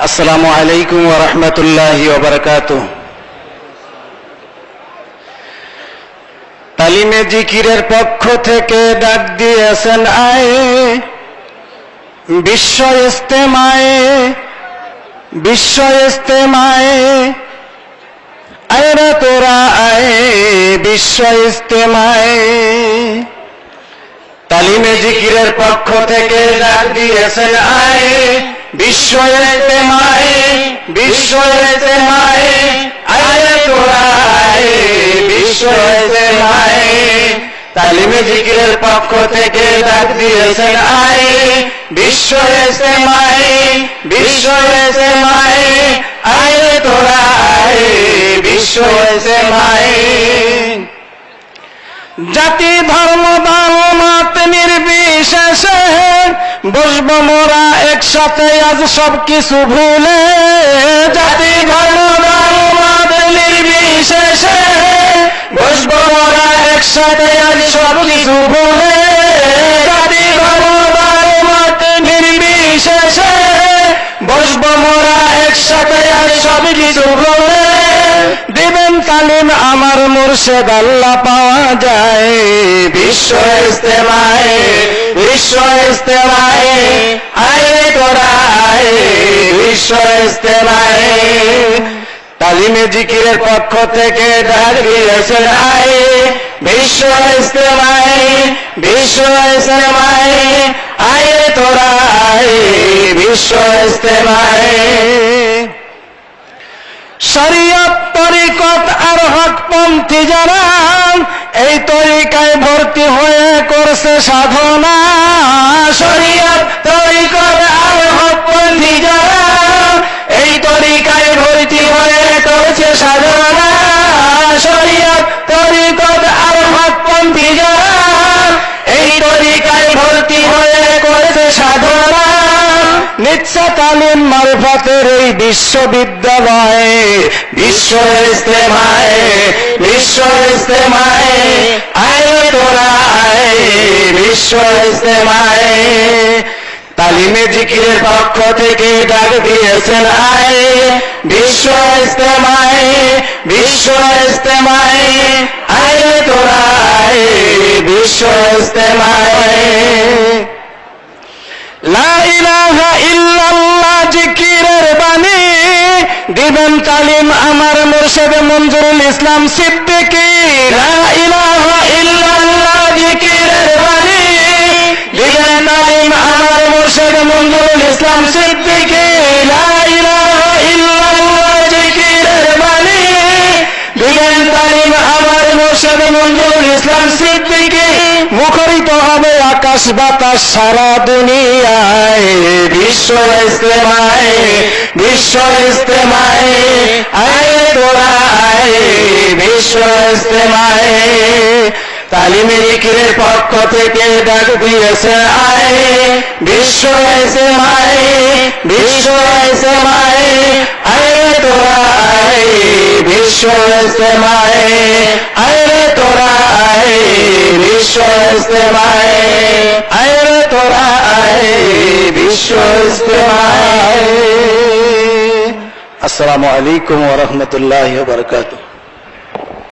আসসালামু আলাইকুম ওয়া রাহমাতুল্লাহি ওয়া বারাকাতুহু। তালিমে জিকিরের পক্ষ থেকে ডাক দিয়েছেন আয়ে বিশ্ব ইস্তেমায়ে আয়রা তোরা আয়ে বিশ্ব ইস্তেমায়ে। তালিমে জিকিরের পক্ষ থেকে ডাক দিয়েছেন আয়ে বিশ্ব ইস্তেমায়ে আয়রা তোরা আয়ে বিশ্ব ইস্তেমায়ে। তালিমে জিকিরের পক্ষ থেকে ডাক দিয়েছেন আয়ে বিশ্ব ইস্তেমায়ে আয়ে তোরা আয়ে বিশ্ব ইস্তেমায়ে। জাতি ধর্ম দল মত নির্বিশেষে বসবো মোরা একসাথে আজ সব কিছু ভুলে। জাতি ধর্ম দল মত নির্বিশেষে বসবো মোরা একসাথে আজ সব কিছু ভুলে। জাতি ধর্ম দল মত নির্বিশেষে বসবো মোরা একসাথে আজ সব কিছু ভুলে। দিবেন তালিম আমার মুর্শিদ আল্লাহ পাওয়া যায় বিশ্ব ইস্তেমায়ে আয়ে তোরা আয়ে বিশ্ব ইস্তেমায়ে। তালিমে জিকিরের পক্ষ থেকে ডাক দিয়েছেন আয়ে বিশ্ব ইস্তেমায়ে আয়ে তোরা আয়ে বিশ্ব ইস্তেমায়ে। শরীয়ত তরিকত আর হকপন্থী যারা এই তরিকায় ভর্তি হয়ে করছে সাধনা। শরীয়ত তরিকত আর হকপন্থী যারা এই তরিকায় ভর্তি হয়ে করছে সাধনা। শরীয়ত তরিকত আর হকপন্থী যারা এই তরিকায় ভর্তি হয়ে করছে সাধনা। নিচ্ছে তালিম মারফতের এই বিশ্ববিদ্যালয়ে বিশ্ব ইস্তেমায়ে আয়ে তোরা আয়ে বিশ্ব ইস্তেমায়ে। তালিমে জিকিরের পক্ষ থেকে ডাক দিয়েছেন আয়ে বিশ্ব ইস্তেমায়ে আয়ে তোরা আয়ে বিশ্ব ইস্তেমায়ে। লা ইলাহা ইল্লাল্লাহ জিকিরের বাণী দিবেন তালিম আমার মুর্শিদ মঞ্জুরুল ইসলাম সিদ্দিকী। লা ইলাহা ইল্লাল্লাহ জিকিরের বাণী দিবেন তালিম আমার মুর্শিদ মঞ্জুরুল ইসলাম সিদ্দিকী। লা ইলাহা ইল্লাল্লাহ জিকিরের বাণী দিবেন তালিম আমার মুর্শিদ মঞ্জুরুল ইসলাম সিদ্দিকী। মুখরিত হবে আকাশ বাতাস সারা দুনিয়ায় বিশ্ব ইস্তেমায়ে আয়ে তোরা আয়ে বিশ্ব ইস্তেমায়ে। তালিমে জিকিরের পক্ষ থেকে ডাক দিয়েছে আয়ে বিশ্ব ইস্তেমায়ে আয়ে তোরা আয়ে বিশ্ব ইস্তেমায়ে আয়ে তোরা আয়ে বিশ্ব ইস্তেমায়ে আয়ে তোরা আয়ে বিশ্ব ইস্তেমায়ে। আসসালামু আলাইকুম ওয়া রাহমাতুল্লাহি ওয়া বারাকাতুহু।